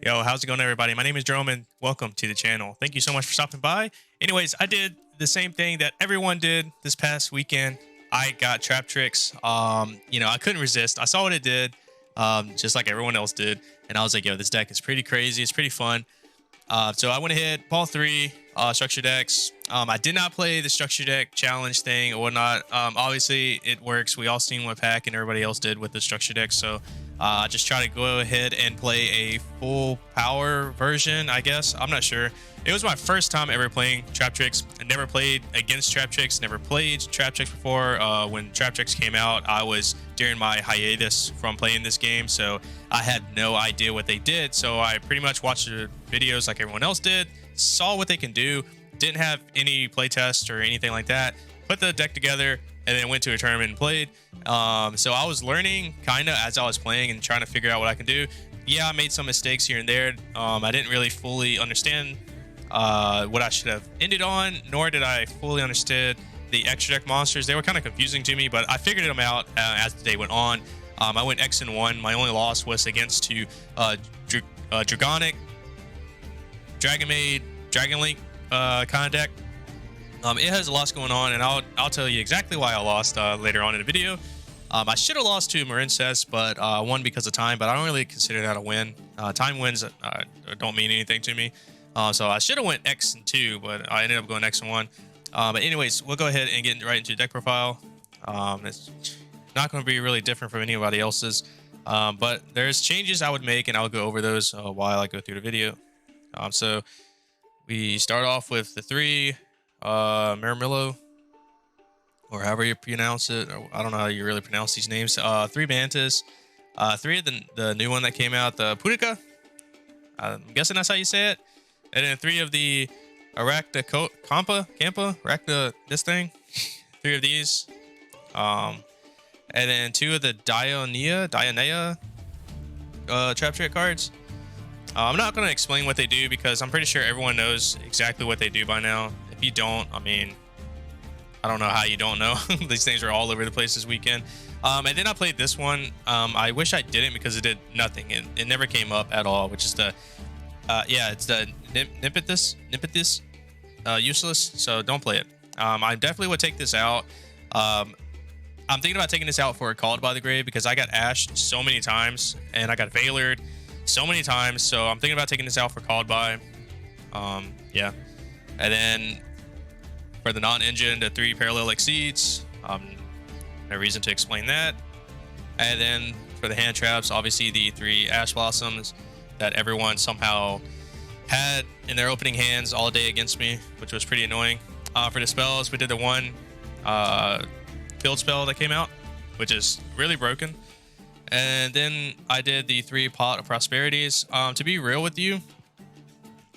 Yo, how's it going, everybody? My name is Jerome, and welcome to the channel. Thank you so much for stopping by. Anyways, I did the same thing that everyone did this past weekend. I got Traptrix. I couldn't resist. I saw what it did, just like everyone else did, and I was like, yo, this deck is pretty crazy. It's pretty fun. So I went ahead, bought three structure decks. I did not play the structure deck challenge thing or whatnot. Obviously, it works. We all seen what Pack and everybody else did with the structure deck. So I just try to go ahead and play a full power version, I guess. I'm not sure. It was my first time ever playing Traptrix. I never played against Traptrix, never played Traptrix before. When Traptrix came out, I was during my hiatus from playing this game, so I had no idea what they did. So I pretty much watched the videos like everyone else did, saw what they can do, didn't have any playtest or anything like that, put the deck together, and then went to a tournament and played. So I was learning kind of as I was playing and trying to figure out what I can do. Yeah, I made some mistakes here and there. I didn't really fully understand what I should have ended on, nor did I fully understand the extra deck monsters. They were kind of confusing to me, but I figured them out as the day went on. I went x-1. My only loss was against two Dragonic, Dragon Maid, Dragon Link kind of deck. It has a lot going on, and I'll tell you exactly why I lost later on in the video. I should have lost to Marincess, but won because of time, but I don't really consider that a win. Time wins don't mean anything to me. So I should have went x-2, but I ended up going x-1. But anyways, we'll go ahead and get right into the deck profile. It's not going to be really different from anybody else's, but there's changes I would make, and I'll go over those while I go through the video. So we start off with the three Marimillo, or however you pronounce it. I don't know how you really pronounce these names. Three Mantis, three of the new one that came out, the Pudica. I'm guessing that's how you say it. And then three of the Arachna, this thing. Three of these. And then two of the Dionea Traptrix cards. I'm not going to explain what they do because I'm pretty sure everyone knows exactly what they do by now. If you don't, I mean, I don't know how you don't know. These things are all over the place this weekend. And then I played this one. I wish I didn't because it did nothing. It never came up at all, which is the it's the Nympethus, useless, so don't play it. I definitely would take this out. I'm thinking about taking this out for a Called by the Grave because I got ashed so many times and I got Veilered so many times, so I'm thinking about taking this out for Called by. Yeah. And then for the non-engine, the three Parallel Exceeds. No reason to explain that. And then for the hand traps, obviously the three Ash Blossoms that everyone somehow had in their opening hands all day against me, which was pretty annoying. For the spells, we did the one field spell that came out, which is really broken. And then I did the three Pot of Prosperities. To be real with you,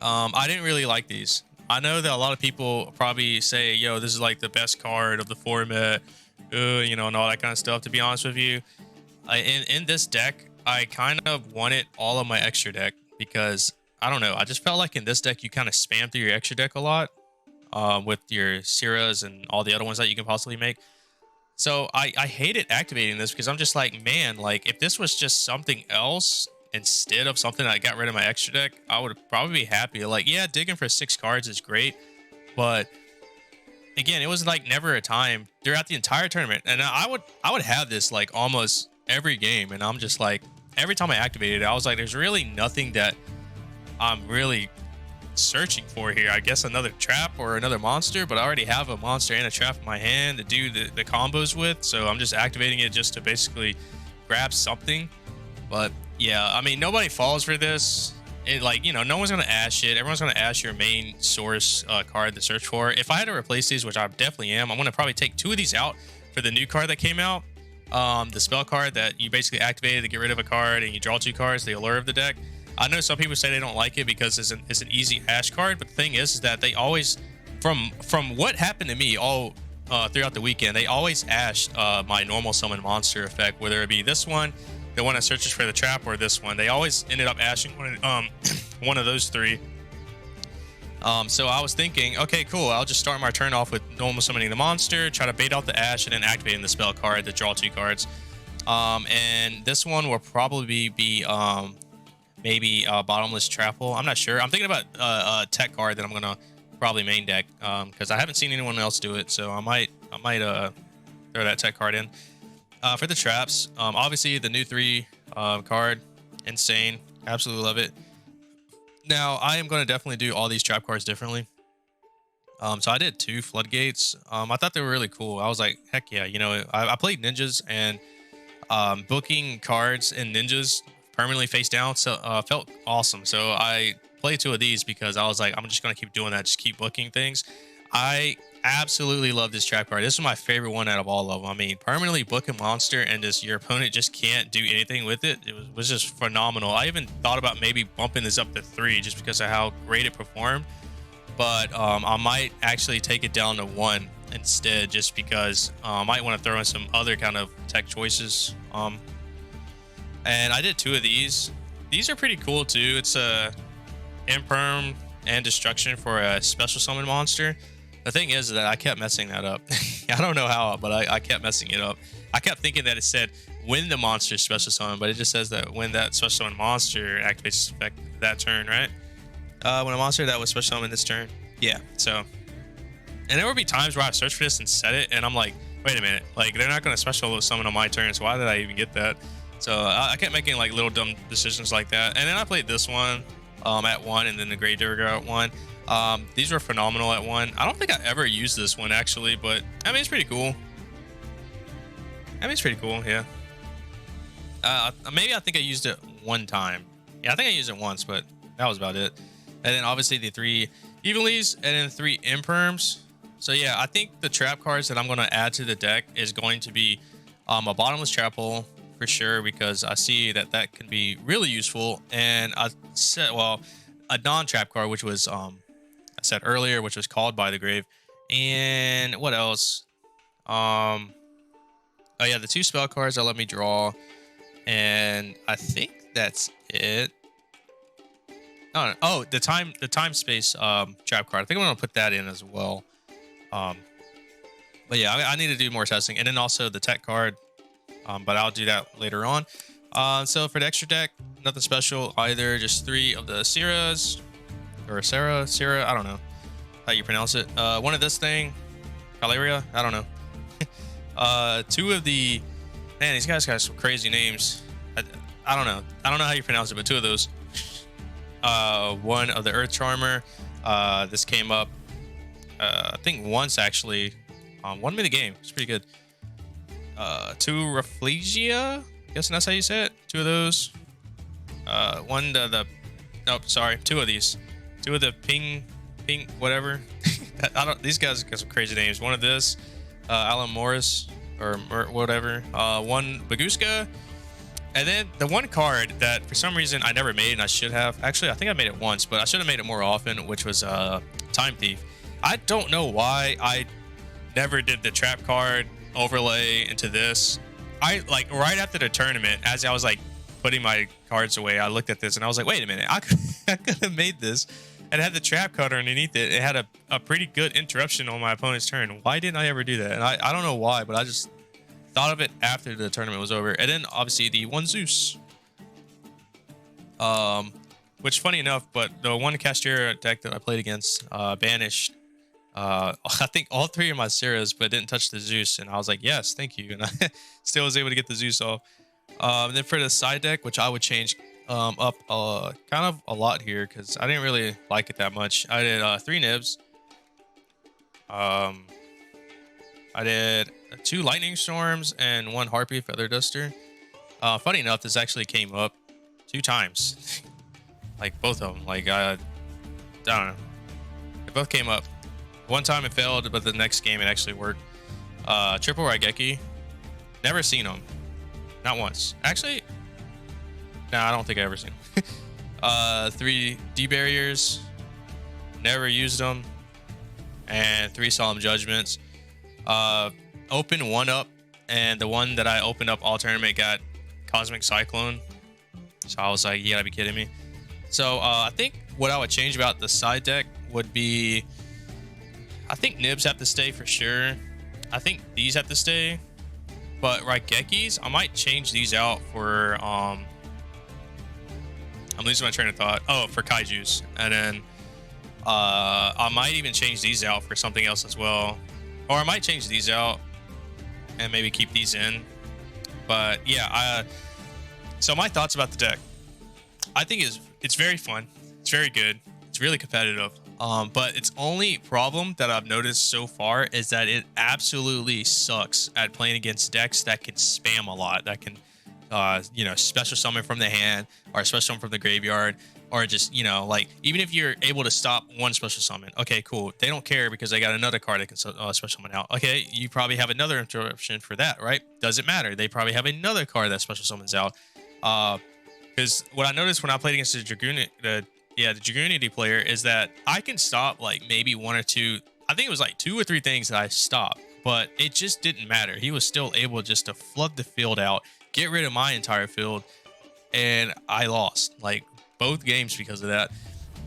I didn't really like these. I know that a lot of people probably say, yo, this is like the best card of the format, and all that kind of stuff. To be honest with you, in this deck, I kind of wanted all of my extra deck because, I don't know, I just felt like in this deck, you kind of spam through your extra deck a lot with your Siras and all the other ones that you can possibly make. So I hated activating this because I'm just like, man, like if this was just something else instead of something that got rid of my extra deck, I would probably be happy. Like, yeah, digging for 6 cards is great, but again, it was like never a time throughout the entire tournament. And I would have this like almost every game, and I'm just like, every time I activated it, I was like, there's really nothing that I'm really searching for here. I guess another trap or another monster, but I already have a monster and a trap in my hand to do the combos with, so I'm just activating it just to basically grab something. But yeah, I mean, nobody falls for this. No one's gonna ash it. Everyone's gonna ash your main source card to search for. If I had to replace these, which I definitely am, I'm gonna probably take 2 of these out for the new card that came out. The spell card that you basically activated to get rid of a card and you draw 2 cards, the allure of the deck. I know some people say they don't like it because it's an easy ash card, but the thing is that they always, from what happened to me all throughout the weekend, they always ashed my normal summon monster effect, whether it be this one, the one that searches for the trap, or this one. They always ended up ashing one of those 3. So I was thinking, okay, cool, I'll just start my turn off with normal summoning the monster, try to bait out the ash, and then activating the spell card to draw 2 cards. And this one will probably be maybe bottomless trapple. I'm not sure. I'm thinking about a tech card that I'm gonna probably main deck because I haven't seen anyone else do it. So I might throw that tech card in. For the traps, obviously the new 3 card, insane, absolutely love it. Now I am going to definitely do all these trap cards differently. So I did 2 floodgates. I thought they were really cool. I was like, heck yeah, you know, I played ninjas, and booking cards in ninjas permanently face down, so felt awesome. So I played 2 of these because I was like, I'm just going to keep doing that, just keep booking things. I absolutely love this trap card. This is my favorite one out of all of them. I mean, permanently book a monster and just your opponent just can't do anything with it. It was just phenomenal. I even thought about maybe bumping this up to 3 just because of how great it performed. But I might actually take it down to 1 instead, just because I might want to throw in some other kind of tech choices. And I did 2 of these. These are pretty cool too. It's a imperm and destruction for a special summon monster. The thing is that I kept messing that up. I don't know how, but I kept messing it up. I kept thinking that it said when the monster is special summon, but it just says that when that special summon monster activates effect that turn, right? When a monster that was special summon this turn. Yeah, so. And there would be times where I search for this and set it, and I'm like, wait a minute, like they're not going to special summon on my turn, so why did I even get that? So I kept making like little dumb decisions like that. And then I played this one at 1, and then the Grey Digger at 1. These were phenomenal at 1. I don't think I ever used this one actually, but I mean, it's pretty cool. Yeah. Maybe I think I used it 1 time. Yeah, I think I used it once, but that was about it. And then obviously the 3 Evillies and then 3 Imperms. So yeah, I think the trap cards that I'm going to add to the deck is going to be a bottomless trap hole for sure, because I see that that can be really useful. And I said, well, a non-trap card, which was I said earlier, which was Called by the Grave. And what else? Oh yeah, the 2 spell cards that let me draw. And I think that's it. Oh, the time space trap card. I think I'm gonna put that in as well. But yeah, I need to do more testing, and then also the tech card. But I'll do that later on. So for the extra deck, nothing special either. Just 3 of the Sierras, or Sarah. I don't know how you pronounce it. 1 of this thing, Caleria. I don't know. 2 of the, man, these guys got some crazy names. I don't know how you pronounce it, but 2 of those. 1 of the Earth Charmer. This came up, I think once actually. 1 minute game. It's pretty good. 2 Rafflesia. Guessing that's how you say it. 2 of those. 1 the nope, sorry. 2 of these. 2 of the pink whatever. These guys got some crazy names. 1 of this. Alan Morris or whatever. 1 Baguska. And then the 1 card that for some reason I never made, and I should have. Actually, I think I made it once, but I should have made it more often, which was Time Thief. I don't know why I never did the trap card overlay into this. I like right after the tournament, as I was like putting my cards away, I looked at this and I was like, wait a minute, I could have made this and had the trap card underneath it. It had a pretty good interruption on my opponent's turn. Why didn't I ever do that? And I don't know why, but I just thought of it after the tournament was over. And then obviously the 1 Zeus, which funny enough, but the 1 Castera deck that I played against banished I think all 3 of my Sierras, but didn't touch the Zeus, and I was like, yes, thank you, and I still was able to get the Zeus off. And then for the side deck, which I would change up kind of a lot here because I didn't really like it that much. I did 3 Nibs. I did 2 Lightning Storms and 1 Harpy Feather Duster. Funny enough, this actually came up 2 times. Like both of them. Like I don't know. They both came up. 1 time it failed, but the next game it actually worked. Triple Raigeki. Never seen them. Not once. Actually, no, I don't think I ever seen them. 3 D Barriers. Never used them. And 3 Solemn Judgments. Opened 1 up, and the one that I opened up all tournament got Cosmic Cyclone. So I was like, you gotta be kidding me. So I think what I would change about the side deck would be, I think Nibs have to stay for sure. I think these have to stay. But Raigekis, I might change these out for I'm losing my train of thought. Oh, for kaijus. And then I might even change these out for something else as well. Or I might change these out and maybe keep these in. But yeah, so my thoughts about the deck. I think it's very fun. It's very good. It's really competitive. But its only problem that I've noticed so far is that it absolutely sucks at playing against decks that can spam a lot, that can, you know, special summon from the hand or special summon from the graveyard, or just, you know, like, even if you're able to stop one special summon, okay, cool. They don't care because they got another card that can special summon out. Okay, you probably have another interruption for that, right? Doesn't matter. They probably have another card that special summons out. Because what I noticed when I played against the Dragoonity player is that I can stop like maybe one or two. I think it was like 2 or 3 things that I stopped, but it just didn't matter. He was still able just to flood the field out, get rid of my entire field, and I lost like both games because of that.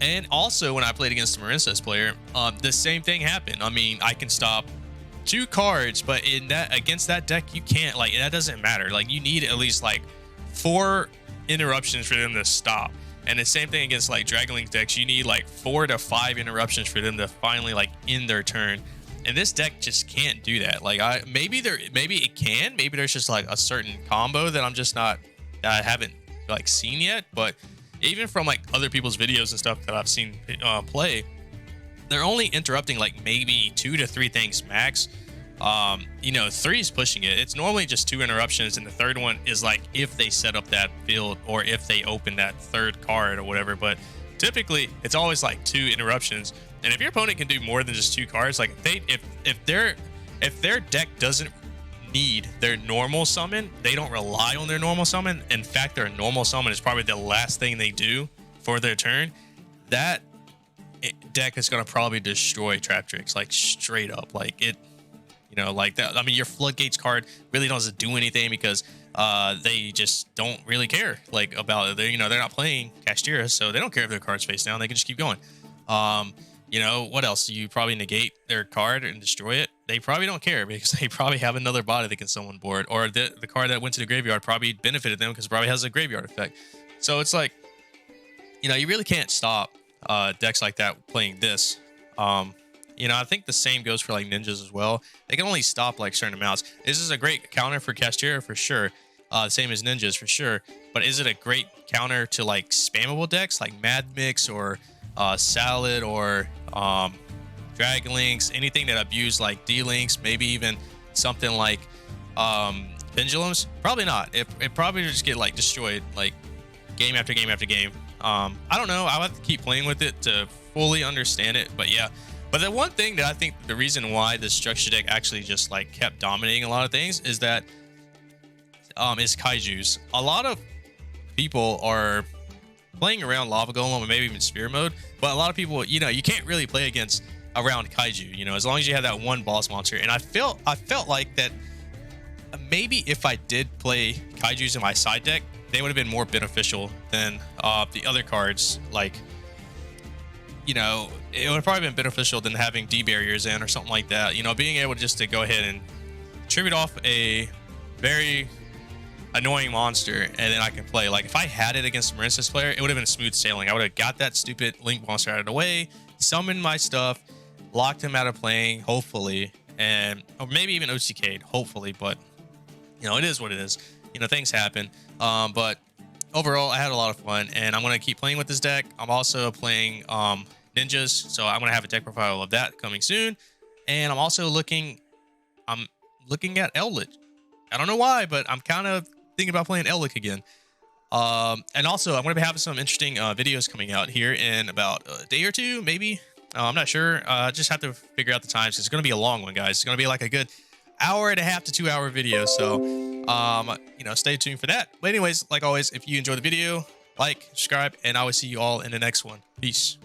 And also when I played against the Marincess player, the same thing happened. I mean, I can stop 2 cards, but in that, against that deck, you can't, like, that doesn't matter. Like, you need at least like 4 interruptions for them to stop. And the same thing against like Dragon Link decks, you need like 4 to 5 interruptions for them to finally like end their turn. And this deck just can't do that. Like, maybe it can, maybe there's just like a certain combo that I haven't like seen yet. But even from like other people's videos and stuff that I've seen play, they're only interrupting like maybe 2 to 3 things max. You know, 3 is pushing it. It's normally just 2 interruptions, and the third one is like if they set up that field or if they open that 3rd card or whatever. But typically it's always like 2 interruptions. And if your opponent can do more than just 2 cards, like if their deck doesn't need their normal summon, they don't rely on their normal summon. In fact, their normal summon is probably the last thing they do for their turn. That deck is going to probably destroy Traptrix, like straight up. Like, it, you know, like that. I mean, your Floodgates card really doesn't do anything because they just don't really care like about it. They, you know, they're not playing Kashtira, so they don't care if their card's face down. They can just keep going. You know, what else? You probably negate their card and destroy it. They probably don't care because they probably have another body that can summon board, or the card that went to the graveyard probably benefited them because it probably has a graveyard effect. So it's like, you know, you really can't stop decks like that playing this. You know, I think the same goes for like ninjas as well. They can only stop like certain amounts. This is a great counter for Kashtira for sure. Same as ninjas for sure. But is it a great counter to like spammable decks like Mad Mix or Salad or Dragon Links, anything that abuse like D-Links, maybe even something like Pendulums? Probably not. It probably just get like destroyed like game after game after game. I don't know. I'll have to keep playing with it to fully understand it. But yeah. But the one thing that I think the reason why the structure deck actually just like kept dominating a lot of things is that is kaijus. A lot of people are playing around Lava Golem or maybe even Spear mode, but a lot of people, you know, you can't really play against around kaiju, you know, as long as you have that one boss monster. And I felt like that maybe if I did play kaijus in my side deck, they would have been more beneficial than the other cards. Like, you know, it would have probably been beneficial than having D barriers in or something like that. You know, being able just to go ahead and tribute off a very annoying monster and then I can play. Like, if I had it against a Marincess player, it would have been smooth sailing. I would have got that stupid Link monster out of the way, summoned my stuff, locked him out of playing, hopefully, and or maybe even OTK'd, hopefully. But, you know, it is what it is. You know, things happen. But overall, I had a lot of fun, and I'm going to keep playing with this deck. I'm also playing ninjas, so I'm going to have a deck profile of that coming soon. And I'm also looking at Eldritch. I don't know why, but I'm kind of thinking about playing Eldritch again. And also, I'm going to be having some interesting videos coming out here in about a day or 2, maybe. I'm not sure. Just have to figure out the times. It's going to be a long one, guys. It's going to be like a good 1.5 to 2 hour video. So, you know, stay tuned for that. But anyways, like always, if you enjoy the video, like, subscribe, and I will see you all in the next one. Peace.